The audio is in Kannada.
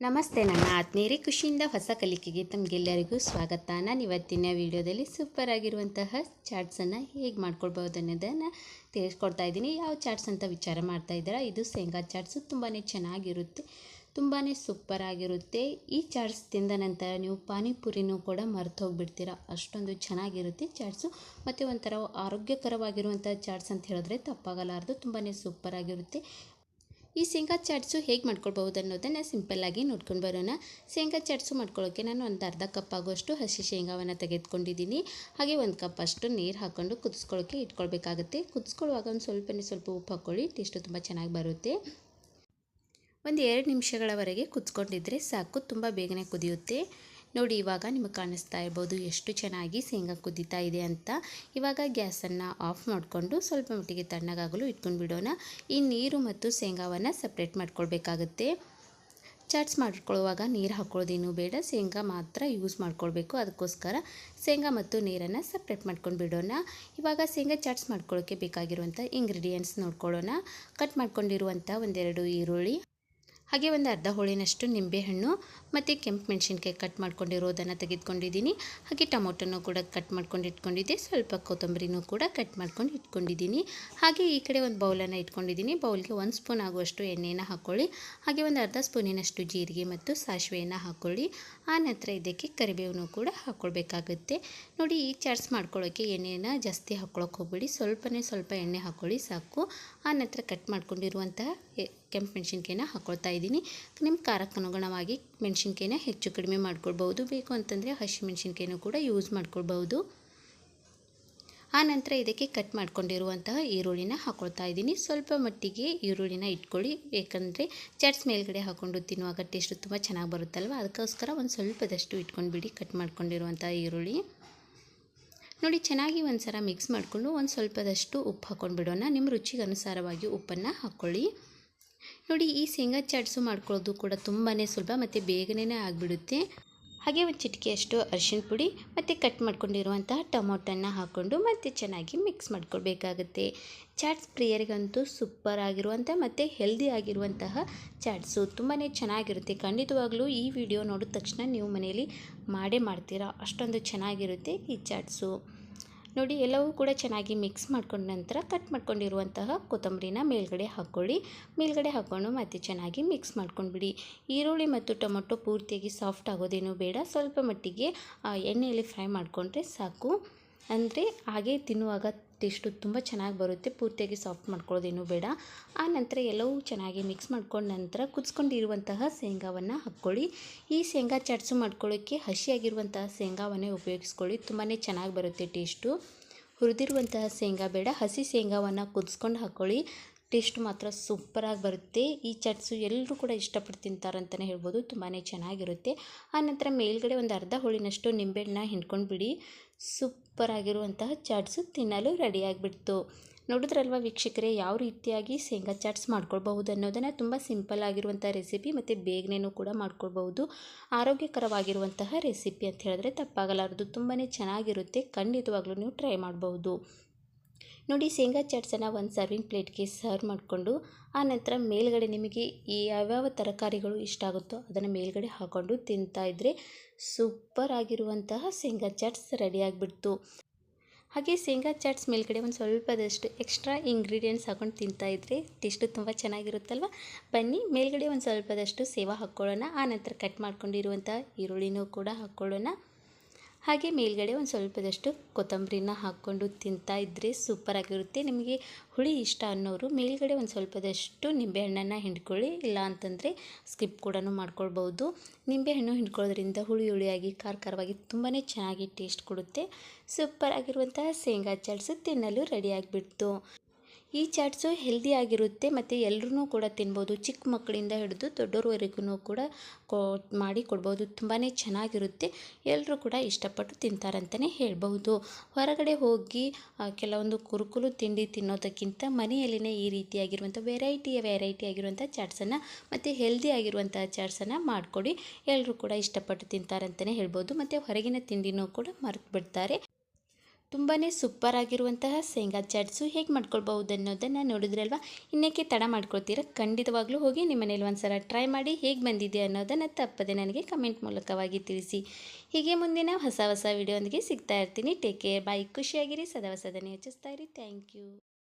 ನಮಸ್ತೆ ನನ್ನ ಆತ್ಮೀಯರೇ, ಖುಷಿಯಿಂದ ಹೊಸ ಕಲಿಕೆಗೆ ತಮಗೆಲ್ಲರಿಗೂ ಸ್ವಾಗತ. ನಾನು ಇವತ್ತಿನ ವಿಡಿಯೋದಲ್ಲಿ ಸೂಪರ್ ಆಗಿರುವಂತಹ ಚಾಟ್ಸನ್ನು ಹೇಗೆ ಮಾಡ್ಕೊಳ್ಬೋದು ಅನ್ನೋದನ್ನು ತಿಳಿಸ್ಕೊಡ್ತಾ ಇದ್ದೀನಿ. ಯಾವ ಚಾಟ್ಸ್ ಅಂತ ವಿಚಾರ ಮಾಡ್ತಾ ಇದ್ದೀರಾ? ಇದು ಶೇಂಗಾ ಚಾಟ್ಸು. ತುಂಬಾ ಚೆನ್ನಾಗಿರುತ್ತೆ, ತುಂಬಾ ಸೂಪರ್ ಆಗಿರುತ್ತೆ. ಈ ಚಾಟ್ಸ್ ತಿಂದ ನಂತರ ನೀವು ಪಾನಿಪುರಿನೂ ಕೂಡ ಮರೆತು ಹೋಗಿಬಿಡ್ತೀರಾ, ಅಷ್ಟೊಂದು ಚೆನ್ನಾಗಿರುತ್ತೆ ಚಾಟ್ಸು. ಮತ್ತು ಒಂಥರ ಆರೋಗ್ಯಕರವಾಗಿರುವಂಥ ಚಾಟ್ಸ್ ಅಂತ ಹೇಳಿದ್ರೆ ತಪ್ಪಾಗಲಾರದು. ತುಂಬಾ ಸೂಪರ್ ಆಗಿರುತ್ತೆ. ಈ ಶೇಂಗಾ ಚಾಟ್ಸು ಹೇಗೆ ಮಾಡ್ಕೊಳ್ಬೋದು ಅನ್ನೋದನ್ನು ಸಿಂಪಲ್ಲಾಗಿ ನೋಡ್ಕೊಂಡು ಬರೋಣ. ಶೇಂಗಾ ಚಾಟ್ಸು ಮಾಡ್ಕೊಳ್ಳೋಕ್ಕೆ ನಾನು ಒಂದು ಅರ್ಧ ಕಪ್ ಆಗುವಷ್ಟು ಹಸಿ ಶೇಂಗಾವನ್ನು ತೆಗೆದುಕೊಂಡಿದ್ದೀನಿ. ಹಾಗೆ ಒಂದು ಕಪ್ ಅಷ್ಟು ನೀರು ಹಾಕ್ಕೊಂಡು ಕುದಿಸ್ಕೊಳ್ಳೋಕ್ಕೆ ಇಟ್ಕೊಳ್ಬೇಕಾಗುತ್ತೆ. ಕುದಿಸ್ಕೊಳ್ಳುವಾಗ ಒಂದು ಸ್ವಲ್ಪ ಉಪ್ಪು ಹಾಕ್ಕೊಳ್ಳಿ, ಟೇಸ್ಟು ತುಂಬ ಚೆನ್ನಾಗಿ ಬರುತ್ತೆ. ಒಂದು 2 ನಿಮಿಷಗಳವರೆಗೆ ಕುದಿಸ್ಕೊಂಡಿದ್ರೆ ಸಾಕು, ತುಂಬ ಬೇಗನೆ ಕುದಿಯುತ್ತೆ. ನೋಡಿ, ಇವಾಗ ನಿಮಗೆ ಕಾಣಿಸ್ತಾ ಇರ್ಬೋದು ಎಷ್ಟು ಚೆನ್ನಾಗಿ ಶೇಂಗಾ ಕುದೀತಾ ಇದೆ ಅಂತ. ಇವಾಗ ಗ್ಯಾಸನ್ನು ಆಫ್ ಮಾಡಿಕೊಂಡು ಸ್ವಲ್ಪ ಮಟ್ಟಿಗೆ ತಣ್ಣಗಾಗಲು ಇಟ್ಕೊಂಡು ಬಿಡೋಣ. ಈ ನೀರು ಮತ್ತು ಶೇಂಗಾವನ್ನು ಸಪ್ರೇಟ್ ಮಾಡ್ಕೊಳ್ಬೇಕಾಗುತ್ತೆ. ಚಾಟ್ಸ್ ಮಾಡ್ಕೊಳ್ಳುವಾಗ ನೀರು ಹಾಕ್ಕೊಳ್ಳೋದೇನು ಬೇಡ, ಶೇಂಗಾ ಮಾತ್ರ ಯೂಸ್ ಮಾಡ್ಕೊಳ್ಬೇಕು. ಅದಕ್ಕೋಸ್ಕರ ಶೇಂಗಾ ಮತ್ತು ನೀರನ್ನು ಸಪ್ರೇಟ್ ಮಾಡ್ಕೊಂಡು ಬಿಡೋಣ. ಇವಾಗ ಶೇಂಗಾ ಚಾಟ್ಸ್ ಮಾಡ್ಕೊಳ್ಳೋಕ್ಕೆ ಬೇಕಾಗಿರುವಂಥ ಇಂಗ್ರೀಡಿಯೆಂಟ್ಸ್ ನೋಡ್ಕೊಳ್ಳೋಣ. ಕಟ್ ಮಾಡ್ಕೊಂಡಿರುವಂಥ 1-2 ಈರುಳ್ಳಿ, ಹಾಗೆ ಒಂದು ಅರ್ಧ ಹೋಳಿನಷ್ಟು ನಿಂಬೆಹಣ್ಣು ಮತ್ತು ಕೆಂಪು ಮೆಣಸಿನ್ಕಾಯಿ ಕಟ್ ಮಾಡ್ಕೊಂಡಿರೋದನ್ನು ತೆಗೆದುಕೊಂಡಿದ್ದೀನಿ. ಹಾಗೆ ಟೊಮೊಟೊನೂ ಕೂಡ ಕಟ್ ಮಾಡ್ಕೊಂಡು ಇಟ್ಕೊಂಡಿದ್ದೆ. ಸ್ವಲ್ಪ ಕೊತ್ತಂಬರಿನೂ ಕೂಡ ಕಟ್ ಮಾಡ್ಕೊಂಡು ಇಟ್ಕೊಂಡಿದ್ದೀನಿ. ಹಾಗೆ ಈ ಕಡೆ ಒಂದು ಬೌಲನ್ನು ಇಟ್ಕೊಂಡಿದ್ದೀನಿ. ಬೌಲ್ಗೆ 1 ಸ್ಪೂನ್ ಆಗುವಷ್ಟು ಎಣ್ಣೆಯನ್ನು ಹಾಕ್ಕೊಳ್ಳಿ. ಹಾಗೆ ಒಂದು ಅರ್ಧ ಸ್ಪೂನಿನಷ್ಟು ಜೀರಿಗೆ ಮತ್ತು ಸಾಸಿವೆಯನ್ನು ಹಾಕ್ಕೊಳ್ಳಿ. ಆ ನಂತರ ಇದಕ್ಕೆ ಕರಿಬೇವನ್ನು ಕೂಡ ಹಾಕ್ಕೊಳ್ಬೇಕಾಗುತ್ತೆ. ನೋಡಿ, ಈ ಚಾಟ್ಸ್ ಮಾಡ್ಕೊಳ್ಳೋಕ್ಕೆ ಎಣ್ಣೆಯನ್ನು ಜಾಸ್ತಿ ಹಾಕ್ಕೊಳ್ಳೋಕೆ ಹೋಗ್ಬೇಡಿ, ಸ್ವಲ್ಪ ಎಣ್ಣೆ ಹಾಕ್ಕೊಳ್ಳಿ ಸಾಕು. ಆ ನಂತರ ಕಟ್ ಮಾಡ್ಕೊಂಡಿರುವಂತಹ ಕೆಂಪು ಮೆಣಸಿನ್ಕಾಯಿನ ಹಾಕ್ಕೊಳ್ತಾ ಇದ್ದೀನಿ. ನಿಮ್ಮ ಖಾರಕ್ಕೆ ಅನುಗುಣವಾಗಿ ಮೆಣಸಿನ್ಕಾಯಿನ ಹೆಚ್ಚು ಕಡಿಮೆ ಮಾಡ್ಕೊಳ್ಬೋದು. ಬೇಕು ಅಂತಂದರೆ ಹಸಿ ಮೆಣಸಿನ್ಕಾಯಿನೂ ಕೂಡ ಯೂಸ್ ಮಾಡ್ಕೊಳ್ಬೋದು. ಆ ನಂತರ ಇದಕ್ಕೆ ಕಟ್ ಮಾಡ್ಕೊಂಡಿರುವಂತಹ ಈರುಳ್ಳಿನ ಹಾಕ್ಕೊಳ್ತಾ ಇದ್ದೀನಿ. ಸ್ವಲ್ಪ ಮಟ್ಟಿಗೆ ಈರುಳ್ಳಿನ ಇಟ್ಕೊಳ್ಳಿ, ಬೇಕಂದರೆ ಚಾಟ್ಸ್ ಮೇಲ್ಗಡೆ ಹಾಕ್ಕೊಂಡು ತಿನ್ನುವಾಗ ಟೇಸ್ಟು ತುಂಬ ಚೆನ್ನಾಗಿ ಬರುತ್ತಲ್ವ, ಅದಕ್ಕೋಸ್ಕರ ಒಂದು ಸ್ವಲ್ಪದಷ್ಟು ಇಟ್ಕೊಂಡ್ಬಿಡಿ ಕಟ್ ಮಾಡ್ಕೊಂಡಿರುವಂಥ ಈರುಳ್ಳಿ. ನೋಡಿ, ಚೆನ್ನಾಗಿ ಒಂದು ಸಲ ಮಿಕ್ಸ್ ಮಾಡಿಕೊಂಡು ಒಂದು ಸ್ವಲ್ಪದಷ್ಟು ಉಪ್ಪು ಹಾಕ್ಕೊಂಡು ಬಿಡೋಣ. ನಿಮ್ಮ ರುಚಿಗೆ ಅನುಸಾರವಾಗಿ ಉಪ್ಪನ್ನು ಹಾಕ್ಕೊಳ್ಳಿ. ನೋಡಿ, ಈ ಶೇಂಗಾ ಚಾಟ್ಸು ಮಾಡ್ಕೊಳ್ಳೋದು ಕೂಡ ತುಂಬಾ ಸುಲಭ ಮತ್ತು ಬೇಗನೆ ಆಗಿಬಿಡುತ್ತೆ. ಹಾಗೆ ಒಂದು ಚಿಟಿಕೆಯಷ್ಟು ಅರಿಶಿಣ ಪುಡಿ ಮತ್ತು ಕಟ್ ಮಾಡ್ಕೊಂಡಿರುವಂತಹ ಟೊಮೊಟೊನ ಹಾಕ್ಕೊಂಡು ಮತ್ತೆ ಚೆನ್ನಾಗಿ ಮಿಕ್ಸ್ ಮಾಡ್ಕೊಳ್ಬೇಕಾಗುತ್ತೆ. ಚಾಟ್ಸ್ ಪ್ರಿಯರಿಗಂತೂ ಸೂಪರ್ ಆಗಿರುವಂಥ ಮತ್ತು ಹೆಲ್ದಿ ಆಗಿರುವಂತಹ ಚಾಟ್ಸು ತುಂಬಾ ಚೆನ್ನಾಗಿರುತ್ತೆ. ಖಂಡಿತವಾಗ್ಲೂ ಈ ವಿಡಿಯೋ ನೋಡಿದ ತಕ್ಷಣ ನೀವು ಮನೆಯಲ್ಲಿ ಮಾಡೇ ಮಾಡ್ತೀರಾ, ಅಷ್ಟೊಂದು ಚೆನ್ನಾಗಿರುತ್ತೆ ಈ ಚಾಟ್ಸು. ನೋಡಿ, ಎಲ್ಲವೂ ಕೂಡ ಚೆನ್ನಾಗಿ ಮಿಕ್ಸ್ ಮಾಡ್ಕೊಂಡ ನಂತರ ಕಟ್ ಮಾಡ್ಕೊಂಡಿರುವಂತಹ ಕೊತ್ತಂಬರಿನ ಮೇಲ್ಗಡೆ ಹಾಕ್ಕೊಳ್ಳಿ. ಮೇಲ್ಗಡೆ ಹಾಕ್ಕೊಂಡು ಮತ್ತೆ ಚೆನ್ನಾಗಿ ಮಿಕ್ಸ್ ಮಾಡ್ಕೊಂಡ್ಬಿಡಿ. ಈರುಳ್ಳಿ ಮತ್ತು ಟೊಮೊಟೊ ಪೂರ್ತಿಯಾಗಿ ಸಾಫ್ಟ್ ಆಗೋದೇನೂ ಬೇಡ, ಸ್ವಲ್ಪ ಮಟ್ಟಿಗೆ ಎಣ್ಣೆಯಲ್ಲಿ ಫ್ರೈ ಮಾಡಿಕೊಂಡ್ರೆ ಸಾಕು. ಅಂದರೆ ಹಾಗೆ ತಿನ್ನುವಾಗ ಟೇಸ್ಟು ತುಂಬ ಚೆನ್ನಾಗಿ ಬರುತ್ತೆ. ಪೂರ್ತಿಯಾಗಿ ಸಾಫ್ಟ್ ಮಾಡ್ಕೊಳ್ಳೋದೇನೂ ಬೇಡ. ಆ ನಂತರ ಎಲ್ಲವೂ ಚೆನ್ನಾಗಿ ಮಿಕ್ಸ್ ಮಾಡ್ಕೊಂಡ ನಂತರ ಕುದಿಸ್ಕೊಂಡಿರುವಂತಹ ಶೇಂಗಾವನ್ನು ಹಾಕ್ಕೊಳ್ಳಿ. ಈ ಶೇಂಗಾ ಚಾಟ್ಸು ಮಾಡ್ಕೊಳ್ಳೋಕ್ಕೆ ಹಸಿಯಾಗಿರುವಂತಹ ಶೇಂಗಾವನ್ನೇ ಉಪಯೋಗಿಸ್ಕೊಳ್ಳಿ, ತುಂಬಾ ಚೆನ್ನಾಗಿ ಬರುತ್ತೆ ಟೇಸ್ಟು. ಹುರಿದಿರುವಂತಹ ಶೇಂಗಾ ಬೇಡ, ಹಸಿ ಶೇಂಗಾವನ್ನು ಕುದಿಸ್ಕೊಂಡು ಹಾಕ್ಕೊಳ್ಳಿ, ಟೇಸ್ಟ್ ಮಾತ್ರ ಸೂಪರಾಗಿ ಬರುತ್ತೆ. ಈ ಚಾಟ್ಸು ಎಲ್ಲರೂ ಕೂಡ ಇಷ್ಟಪಟ್ಟು ತಿಂತಾರಂತಲೇ ಹೇಳ್ಬೋದು, ತುಂಬಾ ಚೆನ್ನಾಗಿರುತ್ತೆ. ಆ ನಂತರ ಮೇಲ್ಗಡೆ ಒಂದು ಅರ್ಧ ಹೋಳಿನಷ್ಟು ನಿಂಬೆಹಣ್ಣು ಹಿಂಡ್ಕೊಂಡು ಬಿಡಿ. ಸೂಪರಾಗಿರುವಂತಹ ಚಾಟ್ಸು ತಿನ್ನಲು ರೆಡಿಯಾಗಿಬಿಡ್ತು. ನೋಡಿದ್ರಲ್ವ ವೀಕ್ಷಕರೇ, ಯಾವ ರೀತಿಯಾಗಿ ಶೇಂಗಾ ಚಾಟ್ಸ್ ಮಾಡ್ಕೊಳ್ಬಹುದು ಅನ್ನೋದನ್ನು. ತುಂಬ ಸಿಂಪಲ್ ಆಗಿರುವಂಥ ರೆಸಿಪಿ ಮತ್ತು ಬೇಗನೆಯೂ ಕೂಡ ಮಾಡ್ಕೊಳ್ಬಹುದು. ಆರೋಗ್ಯಕರವಾಗಿರುವಂತಹ ರೆಸಿಪಿ ಅಂತ ಹೇಳಿದ್ರೆ ತಪ್ಪಾಗಲಾರದು, ತುಂಬಾ ಚೆನ್ನಾಗಿರುತ್ತೆ. ಖಂಡಿತವಾಗ್ಲೂ ನೀವು ಟ್ರೈ ಮಾಡ್ಬೋದು. ನೋಡಿ, ಶೇಂಗಾ ಚಾಟ್ಸನ್ನು ಒಂದು ಸರ್ವಿಂಗ್ ಪ್ಲೇಟ್ಗೆ ಸರ್ವ್ ಮಾಡಿಕೊಂಡು ಆ ನಂತರ ಮೇಲ್ಗಡೆ ನಿಮಗೆ ಯಾವ್ಯಾವ ತರಕಾರಿಗಳು ಇಷ್ಟ ಆಗುತ್ತೋ ಅದನ್ನು ಮೇಲ್ಗಡೆ ಹಾಕ್ಕೊಂಡು ತಿಂತಾಯಿದ್ರೆ ಸೂಪರ್ ಆಗಿರುವಂತಹ ಶೇಂಗಾ ಚಾಟ್ಸ್ ರೆಡಿಯಾಗಿಬಿಡ್ತು. ಹಾಗೆ ಶೇಂಗಾ ಚಾಟ್ಸ್ ಮೇಲ್ಗಡೆ ಒಂದು ಸ್ವಲ್ಪದಷ್ಟು ಎಕ್ಸ್ಟ್ರಾ ಇಂಗ್ರೀಡಿಯೆಂಟ್ಸ್ ಹಾಕ್ಕೊಂಡು ತಿಂತಾಯಿದ್ರೆ ಟೇಸ್ಟು ತುಂಬ ಚೆನ್ನಾಗಿರುತ್ತಲ್ವ. ಬನ್ನಿ, ಮೇಲ್ಗಡೆ ಒಂದು ಸ್ವಲ್ಪದಷ್ಟು ಸೇವಾ ಹಾಕ್ಕೊಳ್ಳೋಣ. ಆ ನಂತರ ಕಟ್ ಮಾಡ್ಕೊಂಡಿರುವಂಥ ಈರುಳ್ಳಿನೂ ಕೂಡ ಹಾಕ್ಕೊಳ್ಳೋಣ. ಹಾಗೆ ಮೇಲ್ಗಡೆ ಒಂದು ಸ್ವಲ್ಪದಷ್ಟು ಕೊತ್ತಂಬರಿನ ಹಾಕ್ಕೊಂಡು ತಿಂತಾಯಿದ್ರೆ ಸೂಪರಾಗಿರುತ್ತೆ. ನಿಮಗೆ ಹುಳಿ ಇಷ್ಟ ಅನ್ನೋರು ಮೇಲ್ಗಡೆ ಒಂದು ಸ್ವಲ್ಪದಷ್ಟು ನಿಂಬೆಹಣ್ಣನ್ನು ಹಿಂಡ್ಕೊಳ್ಳಿ, ಇಲ್ಲ ಅಂತಂದರೆ ಸ್ಕಿಪ್ ಕೂಡ ಮಾಡ್ಕೊಳ್ಬೋದು. ನಿಂಬೆಹಣ್ಣು ಹಿಂಡ್ಕೊಳ್ಳೋದ್ರಿಂದ ಹುಳಿಯಾಗಿ ಖಾರವಾಗಿ ತುಂಬಾ ಚೆನ್ನಾಗಿ ಟೇಸ್ಟ್ ಕೊಡುತ್ತೆ. ಸೂಪರಾಗಿರುವಂತಹ ಶೇಂಗಾ ಚಾಟ್ಸು ತಿನ್ನಲು ರೆಡಿಯಾಗಿಬಿಡ್ತು. ಈ ಚಾಟ್ಸು ಹೆಲ್ದಿ ಆಗಿರುತ್ತೆ ಮತ್ತು ಎಲ್ಲರೂ ಕೂಡ ತಿನ್ಬೋದು. ಚಿಕ್ಕ ಮಕ್ಕಳಿಂದ ಹಿಡಿದು ದೊಡ್ಡೋರವರೆಗೂ ಕೂಡ ಮಾಡಿ ಕೊಡ್ಬೋದು. ತುಂಬಾ ಚೆನ್ನಾಗಿರುತ್ತೆ, ಎಲ್ಲರೂ ಕೂಡ ಇಷ್ಟಪಟ್ಟು ತಿಂತಾರಂತಲೇ ಹೇಳ್ಬಹುದು. ಹೊರಗಡೆ ಹೋಗಿ ಕೆಲವೊಂದು ಕುರುಕುಲು ತಿಂಡಿ ತಿನ್ನೋದಕ್ಕಿಂತ ಮನೆಯಲ್ಲಿನೇ ಈ ರೀತಿಯಾಗಿರುವಂಥ ವೆರೈಟಿ ಆಗಿರುವಂಥ ಚಾಟ್ಸನ್ನು ಮತ್ತು ಹೆಲ್ದಿ ಆಗಿರುವಂಥ ಚಾಟ್ಸನ್ನು ಮಾಡಿಕೊಡಿ, ಎಲ್ಲರೂ ಕೂಡ ಇಷ್ಟಪಟ್ಟು ತಿಂತಾರಂತಲೇ ಹೇಳ್ಬೋದು. ಮತ್ತು ಹೊರಗಿನ ತಿಂಡಿನೂ ಕೂಡ ಮರೆತು ಬಿಡ್ತಾರೆ. ತುಂಬಾ ಸೂಪರ್ ಆಗಿರುವಂತಹ ಶೇಂಗಾ ಚಾಟ್ಸು ಹೇಗೆ ಮಾಡ್ಕೊಳ್ಬಹುದು ಅನ್ನೋದನ್ನು ನೋಡಿದ್ರಲ್ವಾ. ಇನ್ನೇಕೆ ತಡ ಮಾಡ್ಕೊಳ್ತೀರಾ, ಖಂಡಿತವಾಗ್ಲೂ ಹೋಗಿ ನಿಮ್ಮ ಮನೇಲಿ ಒಂದ್ಸಲ ಟ್ರೈ ಮಾಡಿ ಹೇಗೆ ಬಂದಿದೆ ಅನ್ನೋದನ್ನು ತಪ್ಪದೆ ನನಗೆ ಕಮೆಂಟ್ ಮೂಲಕವಾಗಿ ತಿಳಿಸಿ. ಹೀಗೆ ಮುಂದಿನ ಹೊಸ ಹೊಸ ವಿಡಿಯೋಂದಿಗೆ ಸಿಗ್ತಾ ಇರ್ತೀನಿ. ಟೇಕ್ ಕೇರ್, ಬಾಯ್. ಖುಷಿಯಾಗಿರಿ, ಸದಾ ಹೊಸದನ್ನೇ ಯೋಚಿಸ್ತಾ ಇರಿ. Thank you.